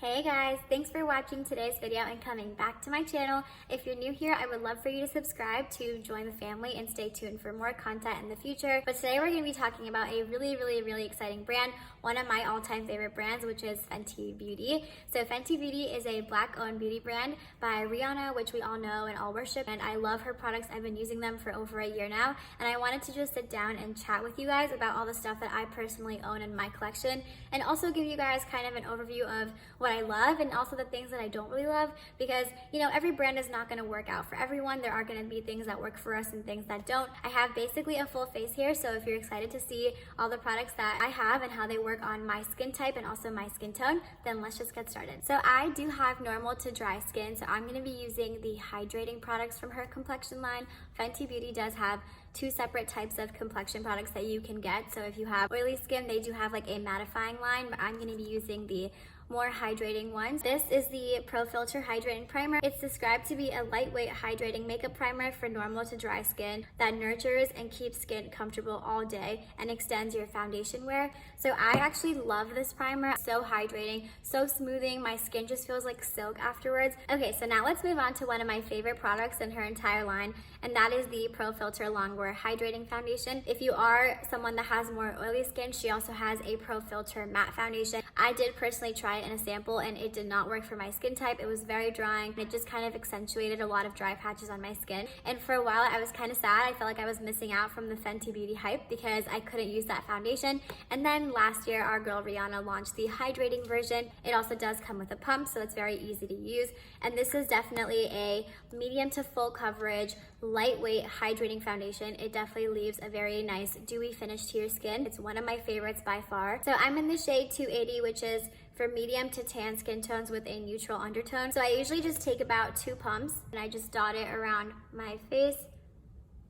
Hey guys, thanks for watching today's video and coming back to my channel. If you're new here, I would love for you to subscribe to join the family and stay tuned for more content in the future. But today we're going to be talking about a really exciting brand, one of my all-time favorite brands, which is Fenty Beauty. So Fenty Beauty is a Black-owned beauty brand by Rihanna, which we all know and all worship, and I love her products. I've been using them for over a year now, and I wanted to just sit down and chat with you guys about all the stuff that I personally own in my collection, and also give you guys kind of an overview of what I love and also the things that I don't really love, because every brand is not going to work out for everyone. There are going to be things that work for us and things that don't. I have basically a full face here, so if you're excited to see all the products that I have and how they work on my skin type and also my skin tone, then let's just get started. So I do have normal to dry skin, so I'm going to be using the hydrating products from her complexion line. Fenty Beauty does have two separate types of complexion products that you can get. So if you have oily skin, they do have like a mattifying line, but I'm going to be using the more hydrating ones. This is the Pro Filter Hydrating Primer. It's described to be a lightweight hydrating makeup primer for normal to dry skin that nurtures and keeps skin comfortable all day and extends your foundation wear. So I actually love this primer. So hydrating, so smoothing. My skin just feels like silk afterwards. Okay, so now let's move on to one of my favorite products in her entire line, and that is the Pro Filter Longwear Hydrating Foundation. If you are someone that has more oily skin, she also has a Pro Filter Matte Foundation. I did personally try in a sample and it did not work for my skin type. It was very drying. It just kind of accentuated a lot of dry patches on my skin. And for a while I was kind of sad. I felt like I was missing out from the Fenty Beauty hype because I couldn't use that foundation. And then last year our girl Rihanna launched the hydrating version. It also does come with a pump, so it's very easy to use. And this is definitely a medium to full coverage, lightweight hydrating foundation. It definitely leaves a very nice dewy finish to your skin. It's one of my favorites by far. So I'm in the shade 280, which is for medium to tan skin tones with a neutral undertone. So I usually just take about 2 pumps and I just dot it around my face.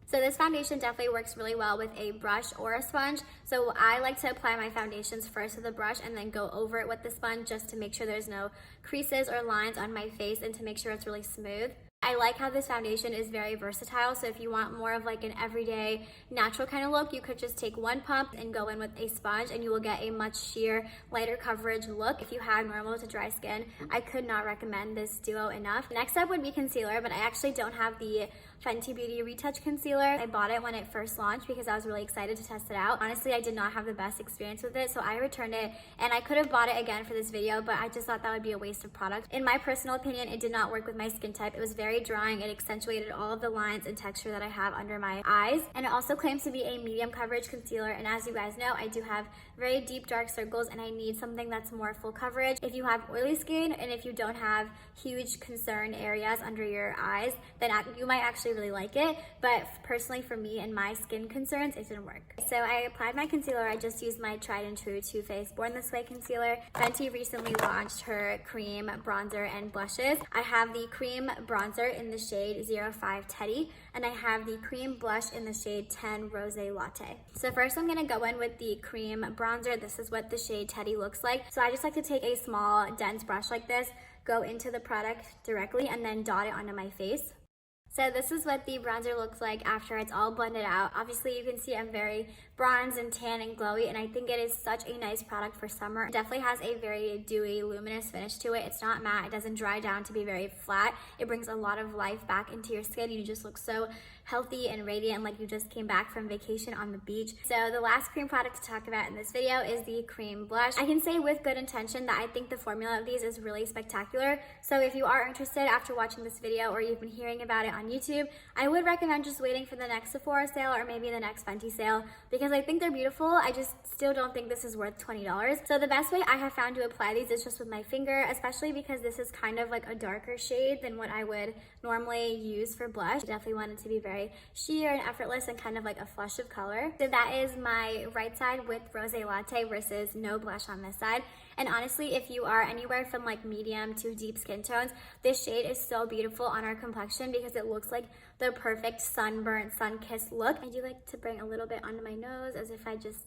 So this foundation definitely works really well with a brush or a sponge. So I like to apply my foundations first with a brush and then go over it with the sponge just to make sure there's no creases or lines on my face and to make sure it's really smooth. I like how this foundation is very versatile, so if you want more of like an everyday natural kind of look, you could just take 1 pump and go in with a sponge and you will get a much sheer, lighter coverage look. If you have normal to dry skin, I could not recommend this duo enough. Next up would be concealer, but I actually don't have the Fenty Beauty Retouch Concealer. I bought it when it first launched because I was really excited to test it out. Honestly, I did not have the best experience with it, so I returned it, and I could have bought it again for this video, but I just thought that would be a waste of product. In my personal opinion, it did not work with my skin type. It was very drying. It accentuated all of the lines and texture that I have under my eyes, and it also claims to be a medium coverage concealer, and as you guys know, I do have very deep dark circles and I need something that's more full coverage. If you have oily skin and if you don't have huge concern areas under your eyes, then you might actually really like it, but personally for me and my skin concerns, it didn't work. So I applied my concealer. I just used my tried and true Too Faced Born This Way concealer. Fenty recently launched her cream bronzer and blushes. I have the cream bronzer in the shade 05 Teddy, and I have the cream blush in the shade 10 Rose Latte. So first I'm gonna go in with the cream bronzer. This is what the shade Teddy looks like. So I just like to take a small dense brush like this, go into the product directly, and then dot it onto my face. So this is what the bronzer looks like after it's all blended out. Obviously you can see I'm very bronze and tan and glowy, and I think it is such a nice product for summer. It definitely has a very dewy, luminous finish to it. It's not matte, it doesn't dry down to be very flat. It brings a lot of life back into your skin. You just look so healthy and radiant, like you just came back from vacation on the beach. So the last cream product to talk about in this video is the cream blush. I can say with good intention that I think the formula of these is really spectacular. So if you are interested after watching this video or you've been hearing about it on YouTube, I would recommend just waiting for the next Sephora sale or maybe the next Fenty sale, because I think they're beautiful. I just still don't think this is worth $20. So the best way I have found to apply these is just with my finger, especially because this is kind of like a darker shade than what I would normally use for blush. I definitely want it to be very sheer and effortless and kind of like a flush of color. So that is my right side with Rose Latte versus no blush on this side. And honestly, if you are anywhere from like medium to deep skin tones, this shade is so beautiful on our complexion because it looks like the perfect sunburnt, sun-kissed look. I do like to bring a little bit onto my nose as if I just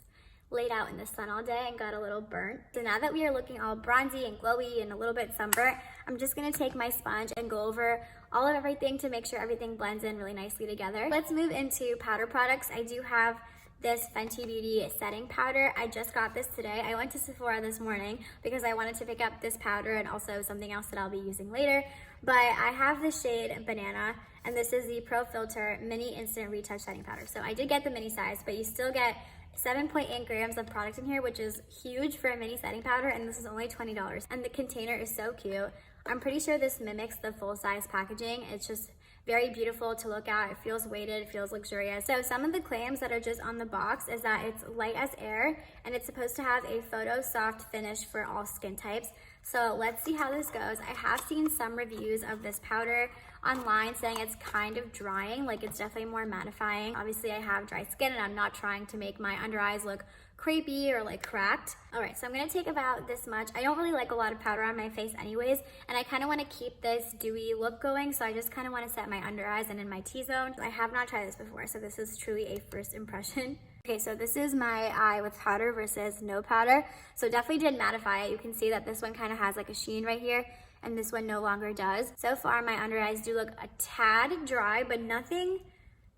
laid out in the sun all day and got a little burnt. So now that we are looking all bronzy and glowy and a little bit sunburnt, I'm just gonna take my sponge and go over all of everything to make sure everything blends in really nicely together. Let's move into powder products. I do have this Fenty Beauty setting powder. I just got this today. I went to Sephora this morning because I wanted to pick up this powder and also something else that I'll be using later. But I have the shade Banana, and this is the Pro Filter Mini Instant Retouch Setting Powder. So I did get the mini size, but you still get 7.8 grams of product in here, which is huge for a mini setting powder, and this is only $20. And the container is so cute. I'm pretty sure this mimics the full-size packaging. It's just very beautiful to look at. It feels weighted, it feels luxurious. So some of the claims that are just on the box is that it's light as air, and it's supposed to have a photo soft finish for all skin types. So let's see how this goes. I have seen some reviews of this powder online saying it's kind of drying, like it's definitely more mattifying. Obviously I have dry skin and I'm not trying to make my under eyes look crepey or like cracked. All right, so I'm gonna take about this much. I don't really like a lot of powder on my face anyways, and I kind of want to keep this dewy look going, so I just kind of want to set my under eyes and in my T-zone. I have not tried this before, so this is truly a first impression. Okay, so this is my eye with powder versus no powder. So definitely did mattify it. You can see that this one kind of has like a sheen right here, and this one no longer does. So far, my under eyes do look a tad dry, but nothing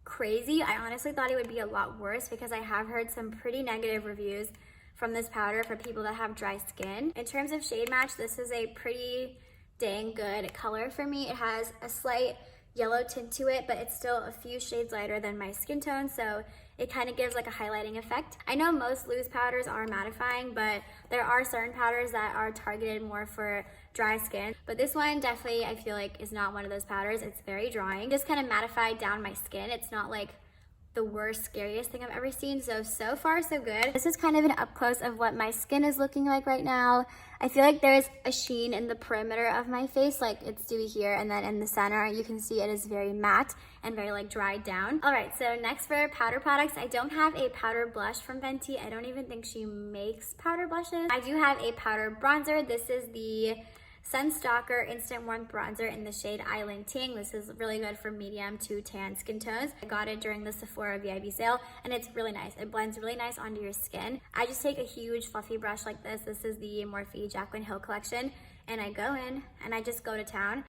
crazy. I honestly thought it would be a lot worse because I have heard some pretty negative reviews from this powder for people that have dry skin. In terms of shade match, this is a pretty dang good color for me. It has a slight yellow tint to it, but it's still a few shades lighter than my skin tone, so it kind of gives like a highlighting effect. I know most loose powders are mattifying, but there are certain powders that are targeted more for dry skin. But this one definitely, I feel like, is not one of those powders. It's very drying. Just kind of mattified down my skin. It's not like the worst, scariest thing I've ever seen. So far, so good. This is kind of an up close of what my skin is looking like right now. I feel like there's a sheen in the perimeter of my face, like it's dewy here, and then in the center, you can see it is very matte and very like dried down. All right, so next for powder products, I don't have a powder blush from Fenty. I don't even think she makes powder blushes. I do have a powder bronzer. This is the Sunstalker Instant Warmth Bronzer in the shade Island Ting. This is really good for medium to tan skin tones. I got it during the Sephora VIP sale, and it's really nice. It blends really nice onto your skin. I just take a huge fluffy brush like this. This is the Morphe Jaclyn Hill collection, and I go in and I just go to town.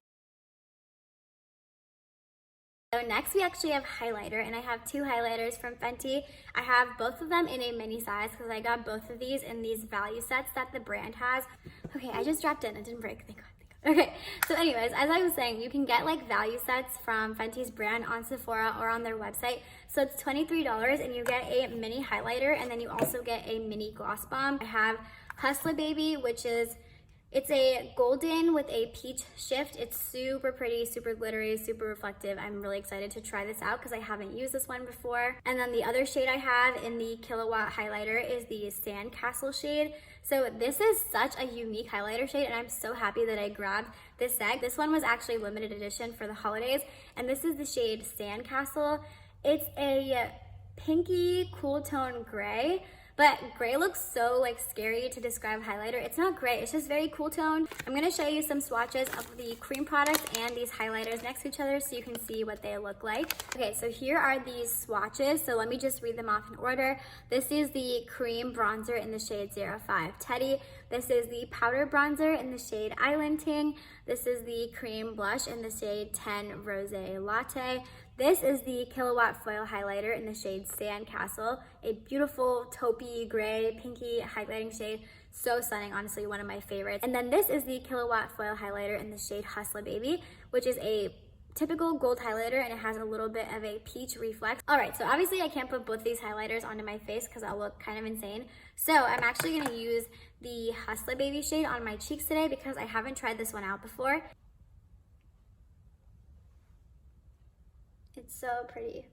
So next we actually have highlighter, and I have two highlighters from Fenty. I have both of them in a mini size because I got both of these in these value sets that the brand has. Okay, I just dropped in, it didn't break, thank God. Okay, so anyways, as I was saying, you can get like value sets from Fenty's brand on Sephora or on their website. So it's $23 and you get a mini highlighter, and then you also get a mini gloss bomb. I have Hustler Baby, which is, it's a golden with a peach shift. It's super pretty, super glittery, super reflective. I'm really excited to try this out because I haven't used this one before. And then the other shade I have in the Kilowatt highlighter is the Sandcastle shade. So this is such a unique highlighter shade, and I'm so happy that I grabbed this set. This one was actually limited edition for the holidays, and this is the shade Sandcastle. It's a pinky cool tone gray, but gray looks so like scary to describe highlighter. It's not gray, it's just very cool tone. I'm gonna show you some swatches of the cream product and these highlighters next to each other so you can see what they look like. Okay, so here are these swatches. So let me just read them off in order. This is the cream bronzer in the shade 05 Teddy. This is the powder bronzer in the shade Island Ting. This is the cream blush in the shade 10 Rose Latte. This is the Kilowatt Foil Highlighter in the shade Sandcastle, a beautiful taupey gray, pinky highlighting shade. So stunning, honestly, one of my favorites. And then this is the Kilowatt Foil Highlighter in the shade Hustler Baby, which is a typical gold highlighter, and it has a little bit of a peach reflex. All right, so obviously I can't put both these highlighters onto my face because I'll look kind of insane. So I'm actually gonna use the Hustler Baby shade on my cheeks today because I haven't tried this one out before. It's so pretty.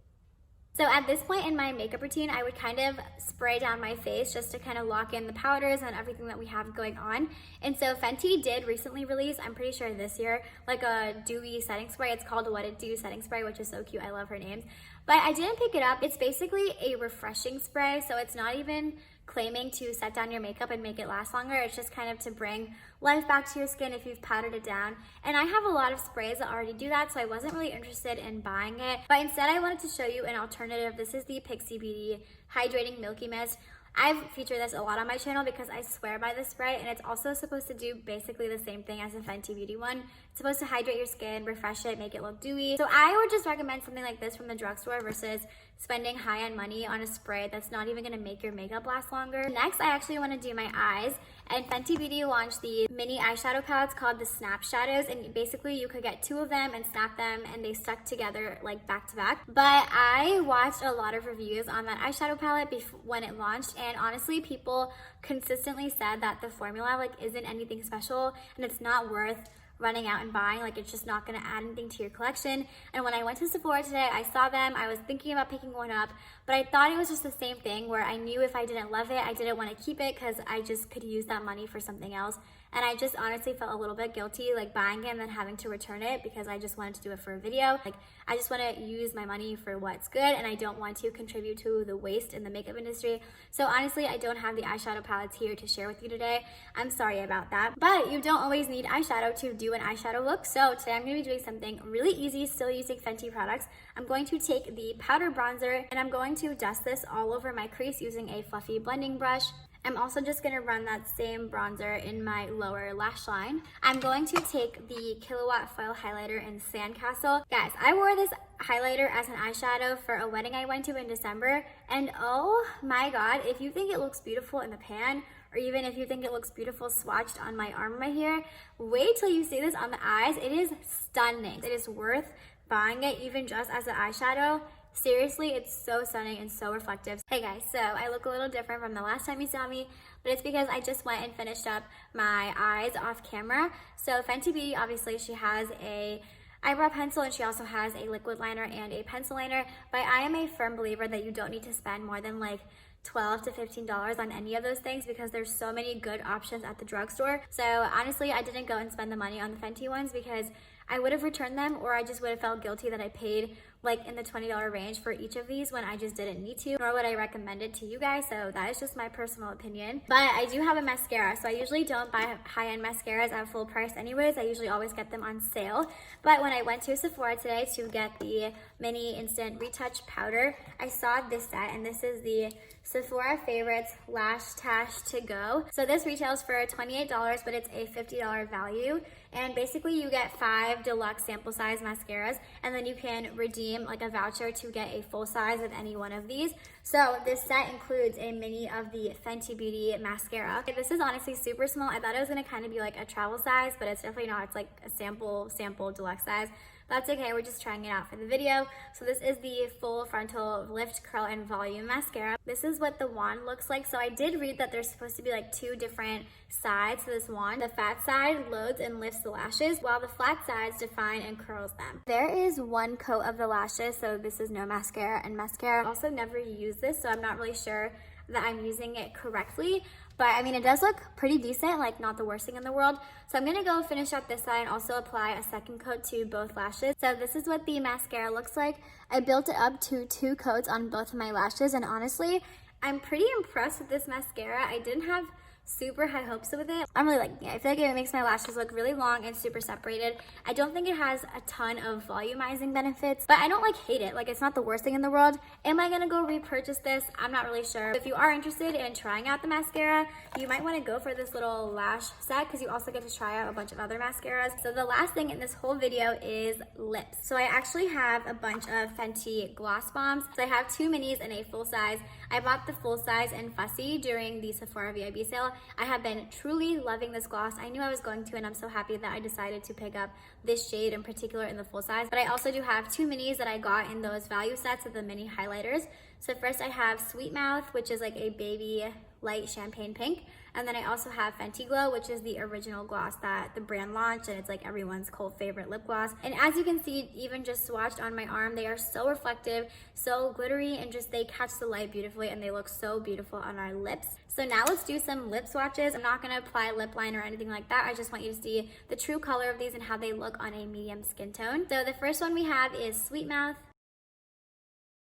So at this point in my makeup routine, I would kind of spray down my face just to kind of lock in the powders and everything that we have going on. And so Fenty did recently release, I'm pretty sure this year, like a dewy setting spray. It's called What It Do setting spray, which is so cute. I love her names. But I didn't pick it up. It's basically a refreshing spray, so it's not even claiming to set down your makeup and make it last longer. It's just kind of to bring life back to your skin if you've powdered it down. And I have a lot of sprays that already do that, so I wasn't really interested in buying it. But instead, I wanted to show you an alternative. This is the Pixi Beauty Hydrating Milky Mist. I've featured this a lot on my channel because I swear by this spray, and it's also supposed to do basically the same thing as the Fenty Beauty one. It's supposed to hydrate your skin, refresh it, make it look dewy. So I would just recommend something like this from the drugstore versus spending high-end money on a spray that's not even gonna make your makeup last longer. Next, I actually wanna do my eyes, and Fenty Beauty launched the mini eyeshadow palettes called the Snap Shadows, and basically you could get 2 of them and snap them and they stuck together like back to back. But I watched a lot of reviews on that eyeshadow palette when it launched, and honestly people consistently said that the formula like isn't anything special and it's not worth running out and buying. Like, it's just not gonna add anything to your collection. And when I went to Sephora today, I saw them, I was thinking about picking one up, but I thought it was just the same thing where I knew if I didn't love it, I didn't want to keep it because I just could use that money for something else. And I just honestly felt a little bit guilty like buying it and then having to return it because I just wanted to do it for a video. Like, I just want to use my money for what's good and I don't want to contribute to the waste in the makeup industry. So honestly, I don't have the eyeshadow palettes here to share with you today. I'm sorry about that. But you don't always need eyeshadow to do an eyeshadow look. So today I'm going to be doing something really easy, still using Fenty products. I'm going to take the powder bronzer and I'm going to dust this all over my crease using a fluffy blending brush. I'm also just gonna run that same bronzer in my lower lash line. I'm going to take the Killawatt Foil Highlighter in Sandcastle. Guys, I wore this highlighter as an eyeshadow for a wedding I went to in December, and oh my god, if you think it looks beautiful in the pan, or even if you think it looks beautiful swatched on my arm right here, wait till you see this on the eyes. It is stunning. It is worth buying it even just as an eyeshadow. Seriously, it's so stunning and so reflective. Hey guys, so I look a little different from the last time you saw me, but it's because I just went and finished up my eyes off camera. So Fenty Beauty, obviously she has a eyebrow pencil and she also has a liquid liner and a pencil liner, but I am a firm believer that you don't need to spend more than like $12 to $15 on any of those things because there's so many good options at the drugstore. So honestly, I didn't go and spend the money on the Fenty ones because I would have returned them, or I just would have felt guilty that I paid like in the $20 range for each of these when I just didn't need to, nor would I recommend it to you guys. So that is just my personal opinion. But I do have a mascara, so I usually don't buy high-end mascaras at full price anyways. I usually always get them on sale. But when I went to Sephora today to get the mini instant retouch powder, I saw this set, and this is the Sephora Favorites Lash Tash to Go. So this retails for $28, but it's a $50 value. And basically you get 5 deluxe sample size mascaras, and then you can redeem like a voucher to get a full size of any one of these. So this set includes a mini of the Fenty Beauty mascara. This is honestly super small. I thought it was gonna kind of be like a travel size, but it's definitely not. It's like a sample deluxe size. That's okay, we're just trying it out for the video. So this is the full frontal lift, curl, and volume mascara. This is what the wand looks like. So I did read that there's supposed to be like 2 different sides to this wand. The fat side loads and lifts the lashes, while the flat sides define and curls them. There is 1 coat of the lashes, so this is no mascara, and mascara. I also never use this, so I'm not really sure that I'm using it correctly. But I mean, it does look pretty decent, like not the worst thing in the world. So I'm gonna go finish up this side and also apply a second coat to both lashes. So this is what the mascara looks like. I built it up to 2 coats on both of my lashes, and honestly, I'm pretty impressed with this mascara. I didn't have super high hopes with it. I'm really liking it. I feel like it makes my lashes look really long and super separated. I don't think it has a ton of volumizing benefits, but I don't like hate it. Like, it's not the worst thing in the world. Am I gonna go repurchase this? I'm not really sure. If you are interested in trying out the mascara, you might want to go for this little lash set because you also get to try out a bunch of other mascaras. So the last thing in this whole video is lips. So I actually have a bunch of Fenty gloss bombs. So I have 2 minis and a full size. I bought the full size in Fussy during the Sephora VIB sale. I have been truly loving this gloss. I knew I was going to, and I'm so happy that I decided to pick up this shade in particular in the full size. But I also do have 2 minis that I got in those value sets of the mini highlighters. So first I have Sweet Mouth, which is like a baby light champagne pink. And then I also have Fenty Glow, which is the original gloss that the brand launched, and it's like everyone's cult favorite lip gloss. And as you can see, even just swatched on my arm, they are so reflective, so glittery, and just they catch the light beautifully, and they look so beautiful on our lips. So now let's do some lip swatches. I'm not gonna apply lip liner or anything like that. I just want you to see the true color of these and how they look on a medium skin tone. So the first one we have is Sweet Mouth.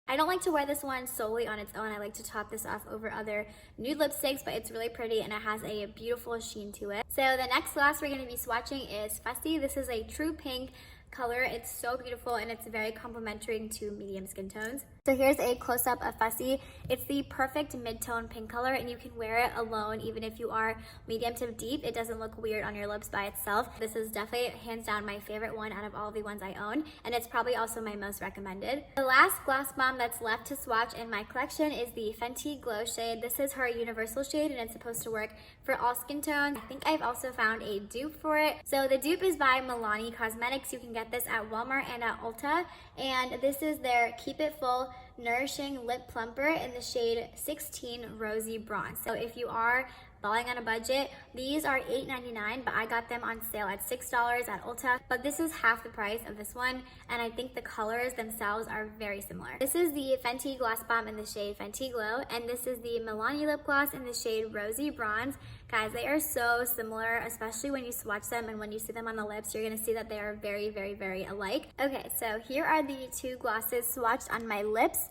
I don't like to wear this one solely on its own. I like to top this off over other nude lipsticks, but it's really pretty and it has a beautiful sheen to it. So the next gloss we're going to be swatching is Fussy. This is a true pink color. It's so beautiful and it's very complementary to medium skin tones. So here's a close-up of Fussy. It's the perfect mid-tone pink color, and you can wear it alone even if you are medium to deep. It doesn't look weird on your lips by itself. This is definitely hands down my favorite one out of all the ones I own, and it's probably also my most recommended. The last gloss bomb that's left to swatch in my collection is the Fenty Glow shade. This is her universal shade, and it's supposed to work for all skin tones. I think I've also found a dupe for it. So the dupe is by Milani Cosmetics. You can get this at Walmart and at Ulta, and this is their Keep It Full Nourishing Lip Plumper in the shade 16 Rosy Bronze. So if you are balling on a budget, these are $8.99, but I got them on sale at $6 at Ulta. But this is half the price of this one, and I think the colors themselves are very similar. This is the Fenty Gloss Bomb in the shade Fenty Glow, and this is the Milani Lip Gloss in the shade Rosy Bronze. Guys, they are so similar, especially when you swatch them and when you see them on the lips, you're gonna see that they are very, very, very alike. Okay, so here are the two glosses swatched on my lips.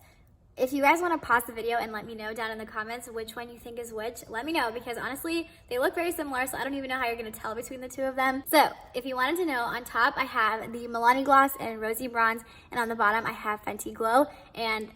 If you guys want to pause the video and let me know down in the comments which one you think is which, let me know, because honestly, they look very similar, so I don't even know how you're going to tell between the two of them. So, if you wanted to know, on top I have the Milani Gloss and Rosy Bronze, and on the bottom I have Fenty Glow, and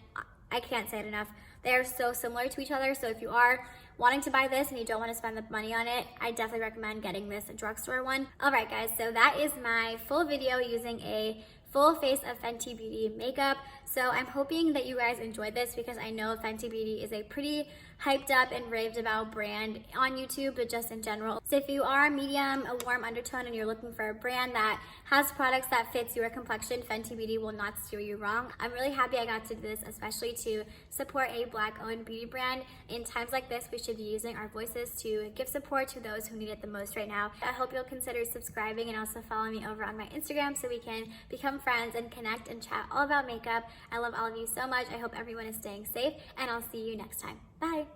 I can't say it enough. They are so similar to each other, so if you are wanting to buy this and you don't want to spend the money on it, I definitely recommend getting this drugstore one. Alright guys, so that is my full video using a full face of Fenty Beauty makeup. So I'm hoping that you guys enjoyed this, because I know Fenty Beauty is a pretty hyped up and raved about brand on YouTube, but just in general. So if you are medium, a warm undertone, and you're looking for a brand that has products that fits your complexion, Fenty Beauty will not steer you wrong. I'm really happy I got to do this, especially to support a Black-owned beauty brand. In times like this, we should be using our voices to give support to those who need it the most right now. I hope you'll consider subscribing and also follow me over on my Instagram so we can become friends and connect and chat all about makeup. I love all of you so much. I hope everyone is staying safe, and I'll see you next time. Bye!